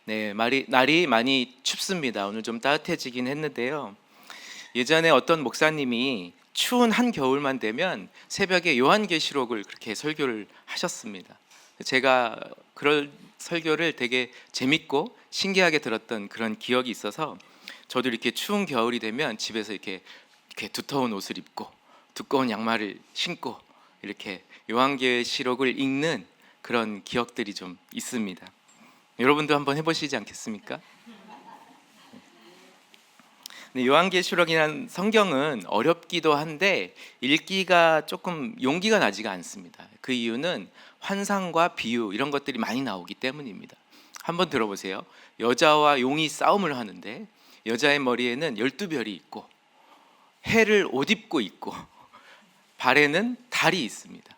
네, 날이 많이 춥습니다. 오늘 좀 따뜻해지긴 했는데요. 예전에 어떤 목사님이 추운 한겨울만 되면 새벽에 요한계시록을 그렇게 설교를 하셨습니다. 제가 그런 설교를 되게 재밌고 신기하게 들었던 그런 기억이 있어서 저도 이렇게 추운 겨울이 되면 집에서 이렇게 두터운 옷을 입고 두꺼운 양말을 신고 이렇게 요한계시록을 읽는 그런 기억들이 좀 있습니다. 여러분도 한번 해보시지 않겠습니까? 근데 요한계시록이라는 성경은 어렵기도 한데 읽기가 조금 용기가 나지가 않습니다. 그 이유는 환상과 비유 이런 것들이 많이 나오기 때문입니다. 한번 들어보세요. 여자와 용이 싸움을 하는데 여자의 머리에는 12별이 있고 해를 옷 입고 있고 발에는 달이 있습니다.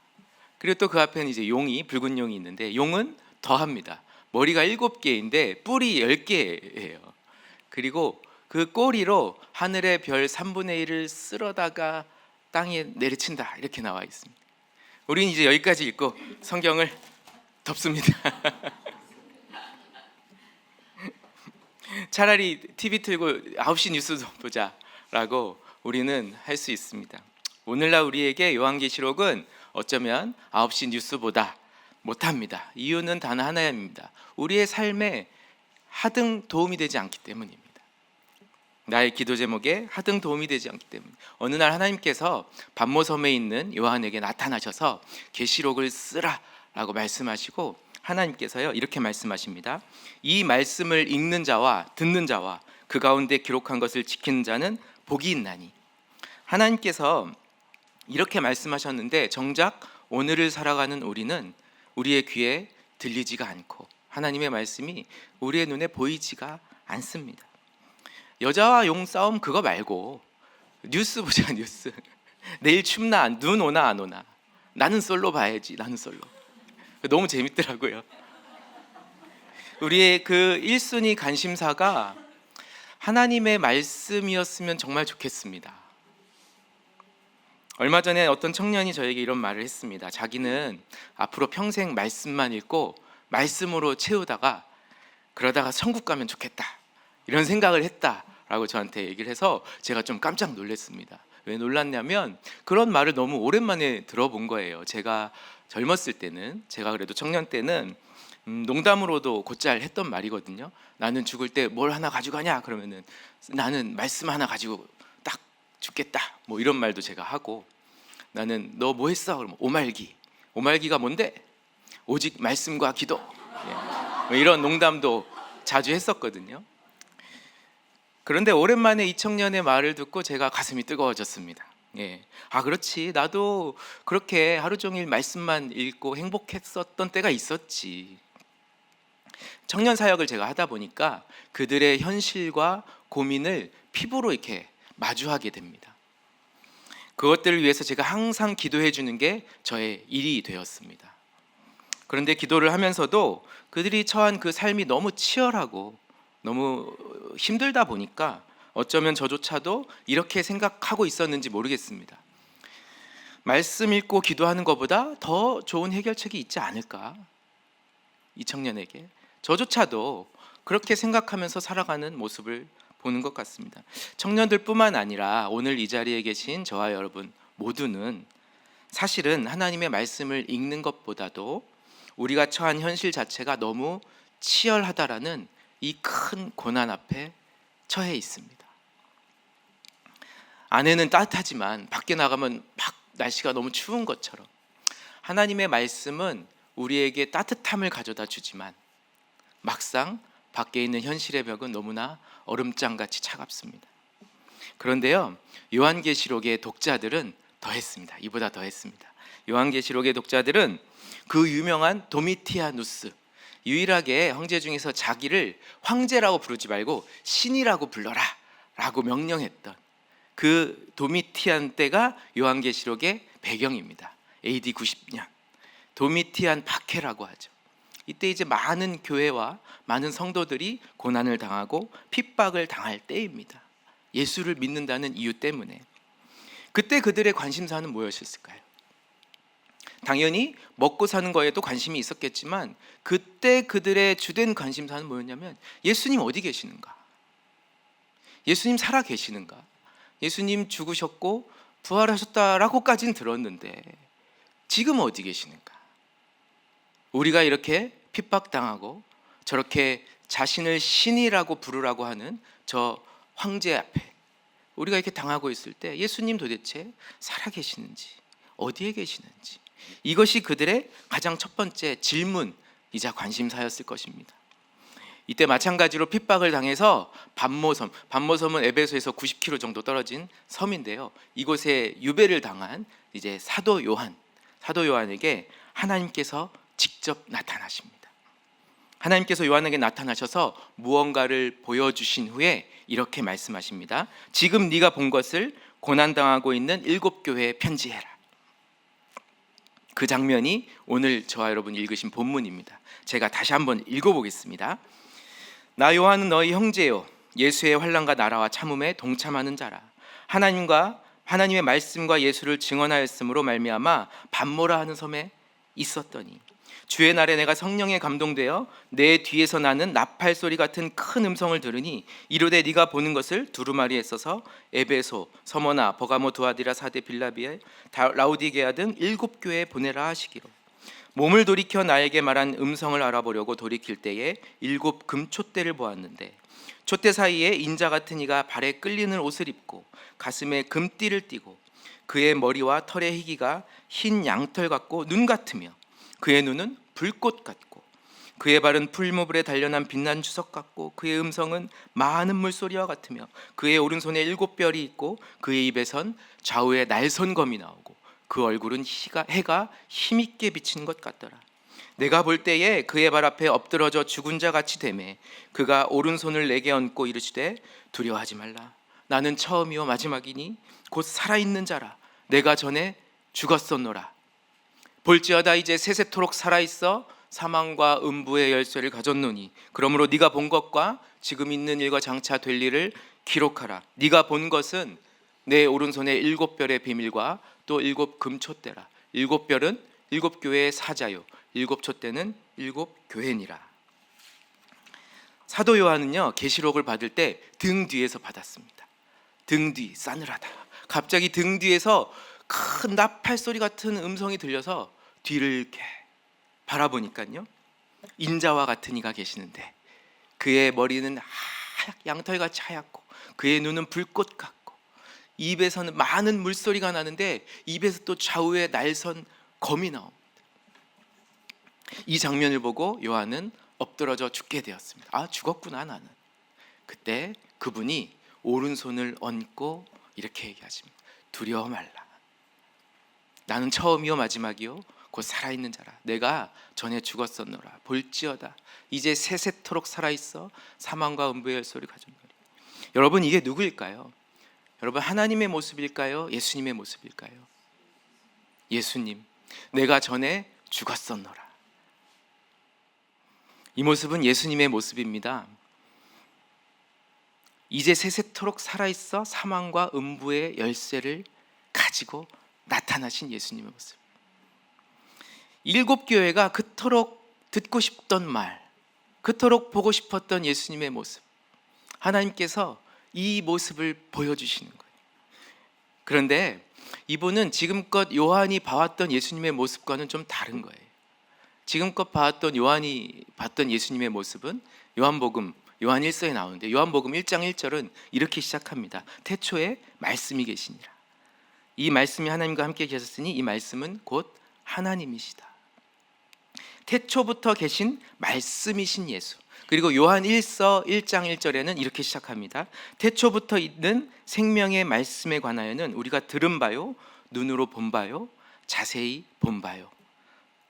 그리고 또 그 앞에는 이제 용이 붉은 용이 있는데 용은 더합니다. 머리가 7개인데 뿔이 10개예요. 그리고 그 꼬리로 하늘의 별 3분의 1을 쓸어다가 땅에 내리친다 이렇게 나와 있습니다. 우리는 이제 여기까지 읽고 성경을 덮습니다. 차라리 TV 틀고 9시 뉴스도 보자라고 우리는 할 수 있습니다. 오늘날 우리에게 요한계시록은 어쩌면 9시 뉴스보다 못합니다. 이유는 단 하나입니다. 우리의 삶에 하등 도움이 되지 않기 때문입니다. 나의 기도 제목에 하등 도움이 되지 않기 때문에 어느 날 하나님께서 반모섬에 있는 요한에게 나타나셔서 계시록을 쓰라라고 말씀하시고 하나님께서요 이렇게 말씀하십니다. 이 말씀을 읽는 자와 듣는 자와 그 가운데 기록한 것을 지키는 자는 복이 있나니. 하나님께서 이렇게 말씀하셨는데 정작 오늘을 살아가는 우리는 우리의 귀에 들리지가 않고 하나님의 말씀이 우리의 눈에 보이지가 않습니다. 여자와 용 싸움 그거 말고 뉴스 보자. 뉴스. 내일 춥나 눈 오나 안 오나. 나는 솔로 봐야지. 나는 솔로. 너무 재밌더라고요. 우리의 그 1순위 관심사가 하나님의 말씀이었으면 정말 좋겠습니다. 얼마 전에 어떤 청년이 저에게 이런 말을 했습니다. 자기는 앞으로 평생 말씀만 읽고 말씀으로 채우다가 그러다가 천국 가면 좋겠다 이런 생각을 했다라고 저한테 얘기를 해서 제가 좀 깜짝 놀랐습니다. 왜 놀랐냐면 그런 말을 너무 오랜만에 들어본 거예요. 제가 젊었을 때는, 제가 그래도 청년 때는 농담으로도 곧잘 했던 말이거든요. 나는 죽을 때 뭘 하나 가져가냐 그러면은 나는 말씀 하나 가지고 딱 죽겠다 뭐 이런 말도 제가 하고, 나는 너 뭐 했어? 그러면 오말기가 뭔데? 오직 말씀과 기도. 뭐 이런 농담도 자주 했었거든요. 그런데 오랜만에 이 청년의 말을 듣고 제가 가슴이 뜨거워졌습니다. 그렇지, 나도 그렇게 하루 종일 말씀만 읽고 행복했었던 때가 있었지. 청년 사역을 제가 하다 보니까 그들의 현실과 고민을 피부로 이렇게 마주하게 됩니다. 그것들을 위해서 제가 항상 기도해 주는 게 저의 일이 되었습니다. 그런데 기도를 하면서도 그들이 처한 그 삶이 너무 치열하고 너무 힘들다 보니까 어쩌면 저조차도 이렇게 생각하고 있었는지 모르겠습니다. 말씀 읽고 기도하는 것보다 더 좋은 해결책이 있지 않을까? 이 청년에게 저조차도 그렇게 생각하면서 살아가는 모습을 보는 것 같습니다. 청년들뿐만 아니라 오늘 이 자리에 계신 저와 여러분 모두는 사실은 하나님의 말씀을 읽는 것보다도 우리가 처한 현실 자체가 너무 치열하다라는 이 큰 고난 앞에 처해 있습니다. 안에는 따뜻하지만 밖에 나가면 막 날씨가 너무 추운 것처럼 하나님의 말씀은 우리에게 따뜻함을 가져다 주지만 막상 밖에 있는 현실의 벽은 너무나 얼음장같이 차갑습니다. 그런데요, 요한계시록의 독자들은 더했습니다. 이보다 더했습니다. 요한계시록의 독자들은 그 유명한 도미티아누스, 유일하게 형제 중에서 자기를 황제라고 부르지 말고 신이라고 불러라 라고 명령했던 그 도미티안 때가 요한계시록의 배경입니다. AD 90년 도미티안 박해라고 하죠. 이때 이제 많은 교회와 많은 성도들이 고난을 당하고 핍박을 당할 때입니다. 예수를 믿는다는 이유 때문에. 그때 그들의 관심사는 무엇이었을까요? 당연히 먹고 사는 거에도 관심이 있었겠지만 그때 그들의 주된 관심사는 뭐였냐면 예수님 어디 계시는가? 예수님 살아 계시는가? 예수님 죽으셨고 부활하셨다라고까지는 들었는데 지금 어디 계시는가? 우리가 이렇게 핍박당하고 저렇게 자신을 신이라고 부르라고 하는 저 황제 앞에 우리가 이렇게 당하고 있을 때 예수님 도대체 살아계시는지 어디에 계시는지 이것이 그들의 가장 첫 번째 질문이자 관심사였을 것입니다. 이때 마찬가지로 핍박을 당해서 반모섬은 에베소에서 90km 정도 떨어진 섬인데요. 이곳에 유배를 당한 이제 사도 요한에게 하나님께서 직접 나타나십니다. 하나님께서 요한에게 나타나셔서 무언가를 보여주신 후에 이렇게 말씀하십니다. 지금 네가 본 것을 고난당하고 있는 7교회에 편지해라. 그 장면이 오늘 저와 여러분이 읽으신 본문입니다. 제가 다시 한번 읽어보겠습니다. 나 요한은 너희 형제요 예수의 환난과 나라와 참음에 동참하는 자라. 하나님의 말씀과 예수를 증언하였으므로 말미암아 반모라 하는 섬에 있었더니 주의 날에 내가 성령에 감동되어 내 뒤에서 나는 나팔 소리 같은 큰 음성을 들으니 이르되 네가 보는 것을 두루마리에 써서 에베소, 서머나, 버가모, 두아디라, 사데, 빌라비에, 라우디게아 등 7교회에 보내라 하시기로. 몸을 돌이켜 나에게 말한 음성을 알아보려고 돌이킬 때에 7 금촛대를 보았는데 촛대 사이에 인자 같은 이가 발에 끌리는 옷을 입고 가슴에 금띠를 띠고 그의 머리와 털의 희기가 흰 양털 같고 눈 같으며 그의 눈은 불꽃 같고 그의 발은 풀무불에 단련한 빛난 주석 같고 그의 음성은 많은 물소리와 같으며 그의 오른손에 7별이 있고 그의 입에선 좌우에 날선검이 나오고 그 얼굴은 해가 힘있게 비치는 것 같더라. 내가 볼 때에 그의 발 앞에 엎드러져 죽은 자 같이 되매 그가 오른손을 내게 얹고 이르시되 두려워하지 말라. 나는 처음이요 마지막이니 곧 살아있는 자라. 내가 전에 죽었었노라. 볼지어다 이제 세세토록 살아있어 사망과 음부의 열쇠를 가졌노니 그러므로 네가 본 것과 지금 있는 일과 장차 될 일을 기록하라. 네가 본 것은 내 오른손에 7별의 비밀과 또 7 금촛대라. 7별은 7교회의 사자요 7 촛대는 7교회니라. 사도 요한은요 계시록을 받을 때 등 뒤에서 받았습니다. 등 뒤 싸늘하다. 갑자기 등 뒤에서 큰 나팔 소리 같은 음성이 들려서 뒤를 이렇게 바라보니까요 인자와 같은 이가 계시는데 그의 머리는 양털같이 하얗고 그의 눈은 불꽃 같고 입에서는 많은 물소리가 나는데 입에서 또 좌우에 날선 검이 나옵니다. 이 장면을 보고 요한은 엎드러져 죽게 되었습니다. 아, 죽었구나 나는. 그때 그분이 오른손을 얹고 이렇게 얘기하십니다. 두려워 말라. 나는 처음이요 마지막이요 곧 살아있는 자라. 내가 전에 죽었었노라. 볼지어다 이제 세세토록 살아있어 사망과 음부의 열쇠를 가졌노니. 여러분 이게 누구일까요? 여러분 하나님의 모습일까요? 예수님의 모습일까요? 예수님. 내가 전에 죽었었노라. 이 모습은 예수님의 모습입니다. 이제 세세토록 살아있어 사망과 음부의 열쇠를 가지고 나타나신 예수님의 모습. 7교회가 그토록 듣고 싶던 말, 그토록 보고 싶었던 예수님의 모습, 하나님께서 이 모습을 보여주시는 거예요. 그런데 이분은 지금껏 요한이 봐왔던 예수님의 모습과는 좀 다른 거예요. 지금껏 봐왔던 요한이 봤던 예수님의 모습은 요한복음 요한 1서에 나오는데 요한복음 1장 1절은 이렇게 시작합니다. 태초에 말씀이 계시니라. 이 말씀이 하나님과 함께 계셨으니 이 말씀은 곧 하나님이시다. 태초부터 계신 말씀이신 예수. 그리고 요한 1서 1장 1절에는 이렇게 시작합니다. 태초부터 있는 생명의 말씀에 관하여는 우리가 들은 바요 눈으로 본 바요 자세히 본 바요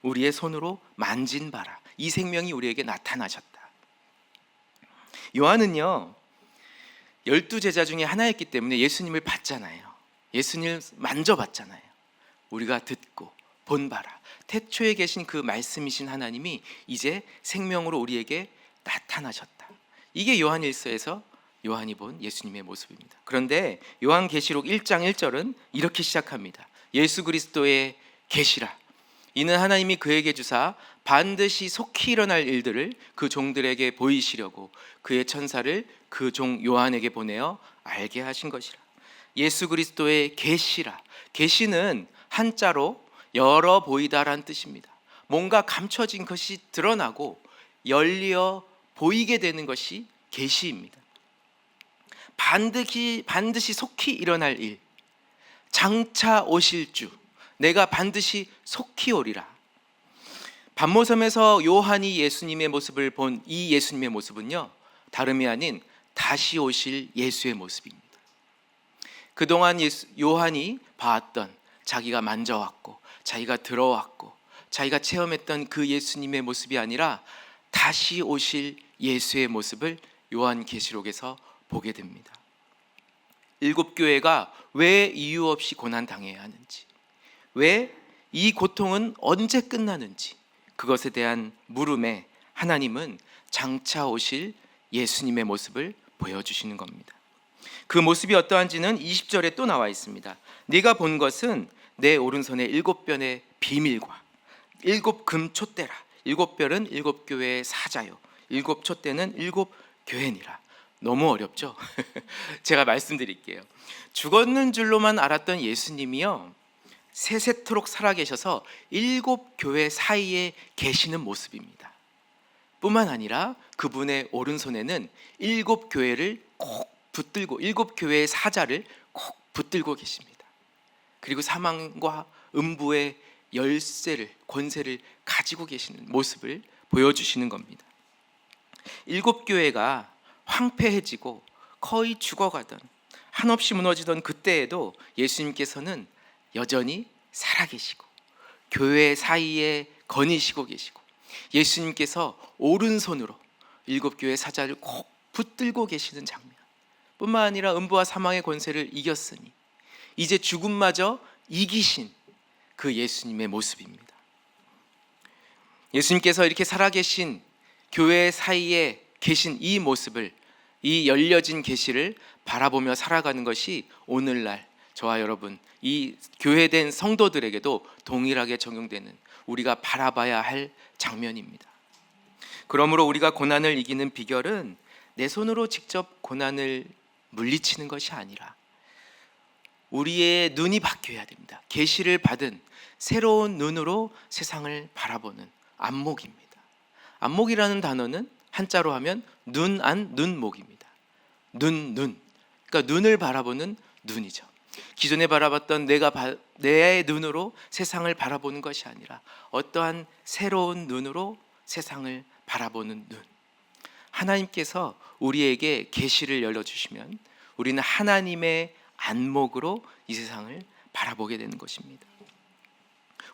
우리의 손으로 만진 바라. 이 생명이 우리에게 나타나셨다. 요한은요 12제자 중에 하나였기 때문에 예수님을 봤잖아요. 예수님을 만져봤잖아요. 우리가 듣고 본 바라. 태초에 계신 그 말씀이신 하나님이 이제 생명으로 우리에게 나타나셨다. 이게 요한 1서에서 요한이 본 예수님의 모습입니다. 그런데 요한계시록 1장 1절은 이렇게 시작합니다. 예수 그리스도의 계시라. 이는 하나님이 그에게 주사 반드시 속히 일어날 일들을 그 종들에게 보이시려고 그의 천사를 그 종 요한에게 보내어 알게 하신 것이라. 예수 그리스도의 계시라. 계시는 한자로 열어 보이다라는 뜻입니다. 뭔가 감춰진 것이 드러나고 열려 보이게 되는 것이 계시입니다. 반드시 속히 일어날 일, 장차 오실 주, 내가 반드시 속히 오리라. 반모섬에서 요한이 예수님의 모습을 본 이 예수님의 모습은요, 다름이 아닌 다시 오실 예수의 모습입니다. 그동안 요한이 봐왔던, 자기가 만져왔고 자기가 들어왔고 자기가 체험했던 그 예수님의 모습이 아니라 다시 오실 예수의 모습을 요한계시록에서 보게 됩니다. 7교회가 왜 이유 없이 고난당해야 하는지, 왜 이 고통은 언제 끝나는지, 그것에 대한 물음에 하나님은 장차 오실 예수님의 모습을 보여주시는 겁니다. 그 모습이 어떠한지는 20절에 또 나와 있습니다. 네가 본 것은 내 오른손의 7변의 비밀과 7금 촛대라. 7별은 7교회의 사자요, 7촛대는 7교회니라. 너무 어렵죠? 제가 말씀드릴게요. 죽었는 줄로만 알았던 예수님이요, 세세토록 살아계셔서 7교회 사이에 계시는 모습입니다. 뿐만 아니라 그분의 오른손에는 7교회를 꼭 붙들고, 7교회의 사자를 꼭 붙들고 계십니다. 그리고 사망과 음부의 열쇠를, 권세를 가지고 계시는 모습을 보여주시는 겁니다. 7교회가 황폐해지고 거의 죽어가던, 한없이 무너지던 그때에도 예수님께서는 여전히 살아계시고 교회 사이에 거니시고 계시고, 예수님께서 오른손으로 7교회 사자를 꼭 붙들고 계시는 장면, 뿐만 아니라 음부와 사망의 권세를 이겼으니 이제 죽음마저 이기신 그 예수님의 모습입니다. 예수님께서 이렇게 살아계신 교회 사이에 계신 이 모습을, 이 열려진 계시를 바라보며 살아가는 것이 오늘날 저와 여러분, 이 교회된 성도들에게도 동일하게 적용되는, 우리가 바라봐야 할 장면입니다. 그러므로 우리가 고난을 이기는 비결은 내 손으로 직접 고난을 물리치는 것이 아니라 우리의 눈이 바뀌어야 됩니다. 계시를 받은 새로운 눈으로 세상을 바라보는 안목입니다. 안목이라는 단어는 한자로 하면 눈안 눈목입니다. 눈. 그러니까 눈을 바라보는 눈이죠. 기존에 바라봤던 내 눈으로 세상을 바라보는 것이 아니라 어떠한 새로운 눈으로 세상을 바라보는 눈. 하나님께서 우리에게 계시를 열어주시면 우리는 하나님의 안목으로 이 세상을 바라보게 되는 것입니다.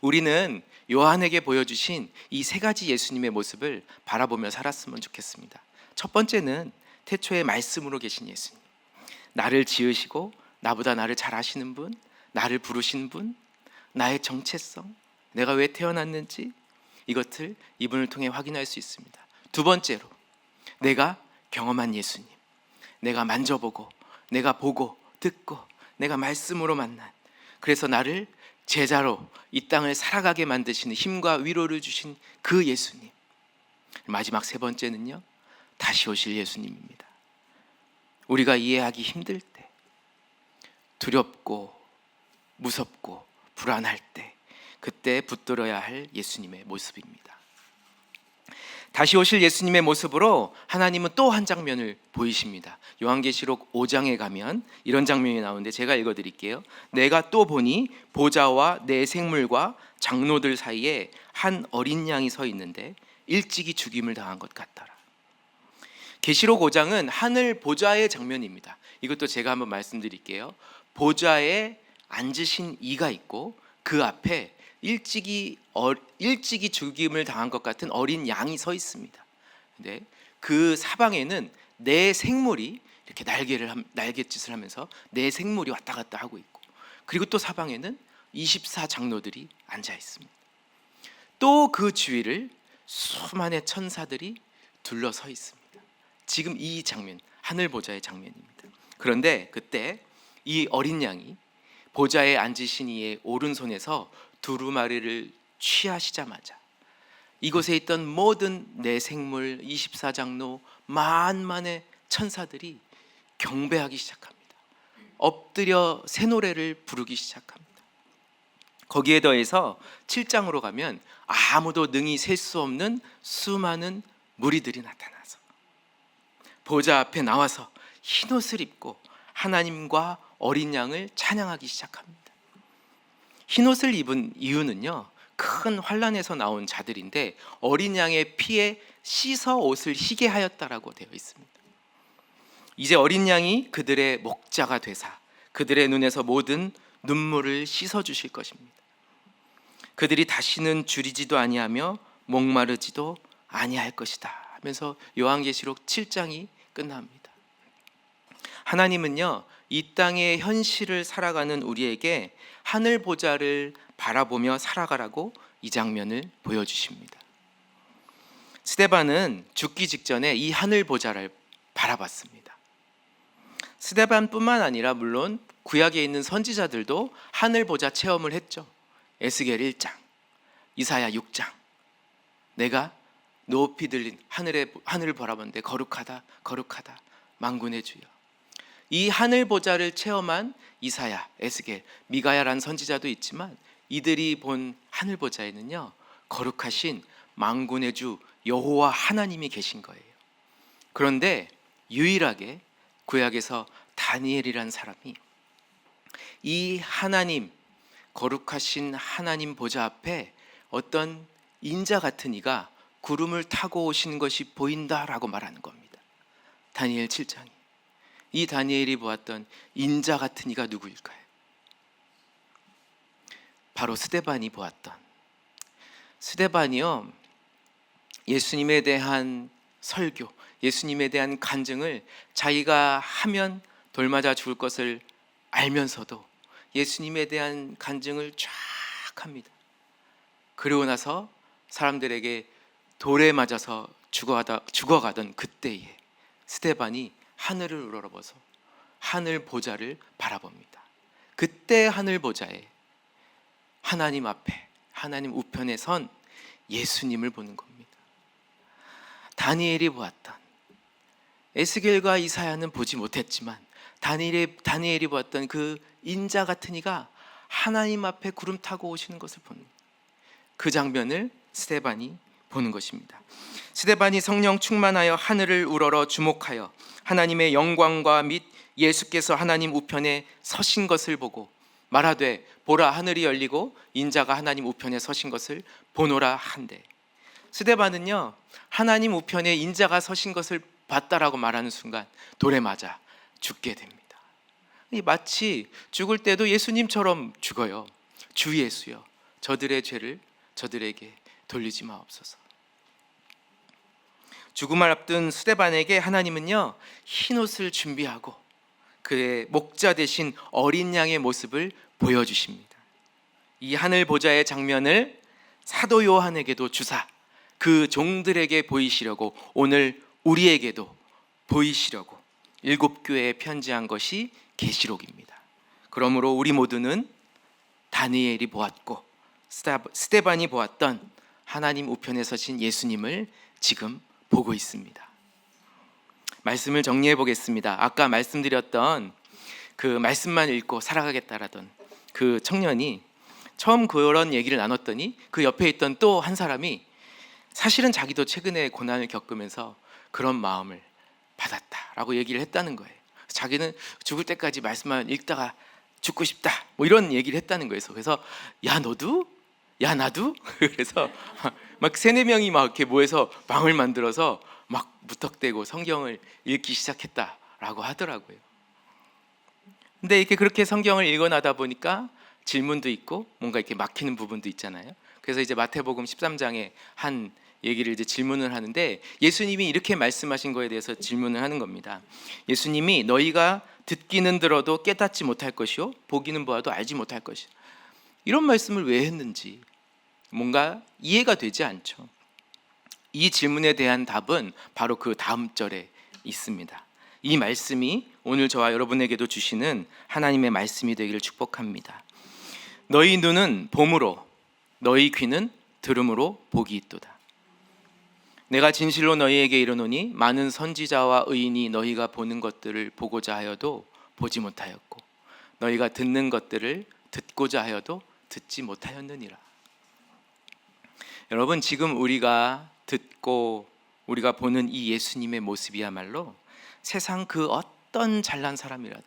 우리는 요한에게 보여주신 이 3가지 예수님의 모습을 바라보며 살았으면 좋겠습니다. 첫 번째는 태초에 말씀으로 계신 예수님, 나를 지으시고 나보다 나를 잘 아시는 분, 나를 부르신 분, 나의 정체성, 내가 왜 태어났는지, 이것을 이분을 통해 확인할 수 있습니다. 두 번째로 내가 경험한 예수님, 내가 만져보고 내가 보고 듣고 내가 말씀으로 만난, 그래서 나를 제자로 이 땅을 살아가게 만드시는 힘과 위로를 주신 그 예수님. 마지막 3번째는요, 다시 오실 예수님입니다. 우리가 이해하기 힘들 때, 두렵고 무섭고 불안할 때, 그때 붙들어야 할 예수님의 모습입니다. 다시 오실 예수님의 모습으로 하나님은 또 한 장면을 보이십니다. 요한계시록 5장에 가면 이런 장면이 나오는데 제가 읽어드릴게요. 내가 또 보니 보좌와 내 생물과 장로들 사이에 한 어린 양이 서 있는데 일찍이 죽임을 당한 것 같더라. 계시록 5장은 하늘 보좌의 장면입니다. 이것도 제가 한번 말씀드릴게요. 보좌에 앉으신 이가 있고 그 앞에 일찍이 죽임을 당한 것 같은 어린 양이 서 있습니다. 근데 그 사방에는 내 생물이 이렇게 날갯짓을 하면서 내 생물이 왔다 갔다 하고 있고, 그리고 또 사방에는 24장로들이 앉아 있습니다. 또 그 주위를 수많은 천사들이 둘러서 있습니다. 지금 이 장면, 하늘 보좌의 장면입니다. 그런데 그때 이 어린 양이 보좌에 앉으신 이의 오른손에서 두루마리를 취하시자마자 이곳에 있던 모든 내생물 24장로 만만의 천사들이 경배하기 시작합니다. 엎드려 새 노래를 부르기 시작합니다. 거기에 더해서 7장으로 가면 아무도 능히 셀 수 없는 수많은 무리들이 나타나서 보좌 앞에 나와서 흰옷을 입고 하나님과 어린 양을 찬양하기 시작합니다. 흰옷을 입은 이유는요, 큰 환란에서 나온 자들인데 어린 양의 피에 씻어 옷을 희게 하였다라고 되어 있습니다. 이제 어린 양이 그들의 목자가 되사 그들의 눈에서 모든 눈물을 씻어 주실 것입니다. 그들이 다시는 줄이지도 아니하며 목마르지도 아니할 것이다 하면서 요한계시록 7장이 끝납니다. 하나님은요, 이 땅의 현실을 살아가는 우리에게 하늘 보좌를 바라보며 살아가라고 이 장면을 보여주십니다. 스데반은 죽기 직전에 이 하늘 보좌를 바라봤습니다. 스데반뿐만 아니라 물론 구약에 있는 선지자들도 하늘 보좌 체험을 했죠. 에스겔 1장, 이사야 6장. 내가 높이 들린 하늘을 바라보는데 거룩하다 거룩하다 만군의 주여. 이 하늘 보좌를 체험한 이사야, 에스겔, 미가야라는 선지자도 있지만 이들이 본 하늘 보좌에는요, 거룩하신 만군의 주 여호와 하나님이 계신 거예요. 그런데 유일하게 구약에서 다니엘이라는 사람이 이 하나님, 거룩하신 하나님 보좌 앞에 어떤 인자 같은 이가 구름을 타고 오시는 것이 보인다라고 말하는 겁니다. 다니엘 7장이. 이 다니엘이 보았던 인자 같은 이가 누구일까요? 바로 스데반이 보았던, 스데반이요, 예수님에 대한 설교, 예수님에 대한 간증을 자기가 하면 돌맞아 죽을 것을 알면서도 예수님에 대한 간증을 쫙 합니다. 그러고 나서 사람들에게 돌에 맞아서 죽어가던 그때에 스데반이 하늘을 우러러보서 하늘 보좌를 바라봅니다. 그때 하늘 보좌에 하나님 앞에, 하나님 우편에 선 예수님을 보는 겁니다. 다니엘이 보았던, 에스겔과 이사야는 보지 못했지만 다니엘이 보았던 그 인자 같은 이가 하나님 앞에 구름 타고 오시는 것을 보는, 그 장면을 스데반이 보는 것입니다. 스데반이 성령 충만하여 하늘을 우러러 주목하여 하나님의 영광과 및 예수께서 하나님 우편에 서신 것을 보고 말하되 보라 하늘이 열리고 인자가 하나님 우편에 서신 것을 보노라 한대. 스데반은요, 하나님 우편에 인자가 서신 것을 봤다라고 말하는 순간 돌에 맞아 죽게 됩니다. 마치 죽을 때도 예수님처럼 죽어요. 주 예수여, 저들의 죄를 저들에게 돌리지 마옵소서. 죽음을 앞둔 스데반에게 하나님은요, 흰옷을 준비하고 그의 목자 되신 어린 양의 모습을 보여주십니다. 이 하늘 보좌의 장면을 사도 요한에게도 주사 그 종들에게 보이시려고 오늘 우리에게도 보이시려고 7교회에 편지한 것이 계시록입니다. 그러므로 우리 모두는 다니엘이 보았고 스데반이 보았던 하나님 우편에 서신 예수님을 지금 보고 있습니다. 말씀을 정리해 보겠습니다. 아까 말씀드렸던 그 말씀만 읽고 살아가겠다라던 그 청년이 처음 그런 얘기를 나눴더니 그 옆에 있던 또 한 사람이 사실은 자기도 최근에 고난을 겪으면서 그런 마음을 받았다라고 얘기를 했다는 거예요. 자기는 죽을 때까지 말씀만 읽다가 죽고 싶다 뭐 이런 얘기를 했다는 거예요. 그래서 야 너도? 야 나도? 그래서 막 3-4명이 막 이렇게 모여서 방을 만들어서 막 무턱대고 성경을 읽기 시작했다라고 하더라고요. 근데 이렇게 그렇게 성경을 읽어나다 보니까 질문도 있고 뭔가 이렇게 막히는 부분도 있잖아요. 그래서 이제 마태복음 13장에 한 얘기를 이제 질문을 하는데 예수님이 이렇게 말씀하신 거에 대해서 질문을 하는 겁니다. 예수님이 너희가 듣기는 들어도 깨닫지 못할 것이요 보기는 보아도 알지 못할 것이요, 이런 말씀을 왜 했는지 뭔가 이해가 되지 않죠. 이 질문에 대한 답은 바로 그 다음 절에 있습니다. 이 말씀이 오늘 저와 여러분에게도 주시는 하나님의 말씀이 되기를 축복합니다. 너희 눈은 봄으로 너희 귀는 들음으로 복이 있도다. 내가 진실로 너희에게 이르노니 많은 선지자와 의인이 너희가 보는 것들을 보고자 하여도 보지 못하였고 너희가 듣는 것들을 듣고자 하여도 듣지 못하였느니라. 여러분, 지금 우리가 듣고 우리가 보는 이 예수님의 모습이야말로 세상 그 어떤 잘난 사람이라도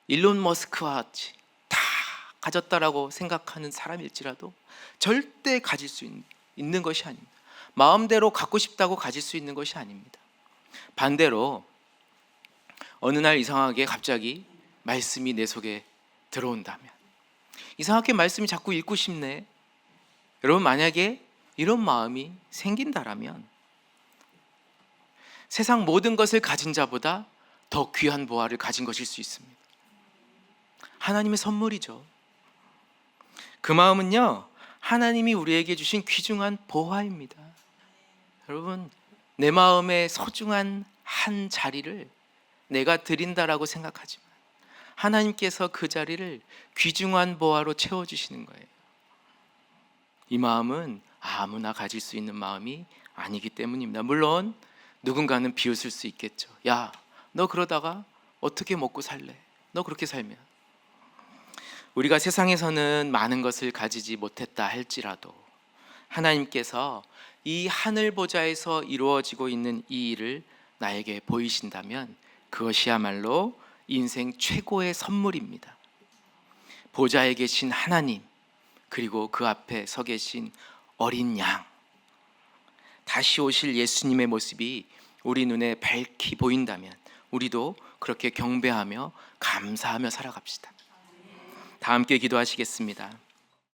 일론 머스크와 같이 다 가졌다라고 생각하는 사람일지라도 절대 가질 수 있는 것이 아닙니다. 마음대로 갖고 싶다고 가질 수 있는 것이 아닙니다. 반대로 어느 날 이상하게 갑자기 말씀이 내 속에 들어온다면, 이상하게 말씀이 자꾸 읽고 싶네, 여러분, 만약에 이런 마음이 생긴다라면 세상 모든 것을 가진 자보다 더 귀한 보화를 가진 것일 수 있습니다. 하나님의 선물이죠. 그 마음은요, 하나님이 우리에게 주신 귀중한 보화입니다. 여러분, 내 마음의 소중한 한 자리를 내가 드린다라고 생각하지만 하나님께서 그 자리를 귀중한 보화로 채워주시는 거예요. 이 마음은 아무나 가질 수 있는 마음이 아니기 때문입니다. 물론 누군가는 비웃을 수 있겠죠. 야, 너 그러다가 어떻게 먹고 살래? 너 그렇게 살면. 우리가 세상에서는 많은 것을 가지지 못했다 할지라도 하나님께서 이 하늘 보좌에서 이루어지고 있는 이 일을 나에게 보이신다면 그것이야말로 인생 최고의 선물입니다. 보좌에 계신 하나님, 그리고 그 앞에 서 계신 어린 양, 다시 오실 예수님의 모습이 우리 눈에 밝히 보인다면 우리도 그렇게 경배하며 감사하며 살아갑시다. 다 함께 기도하시겠습니다.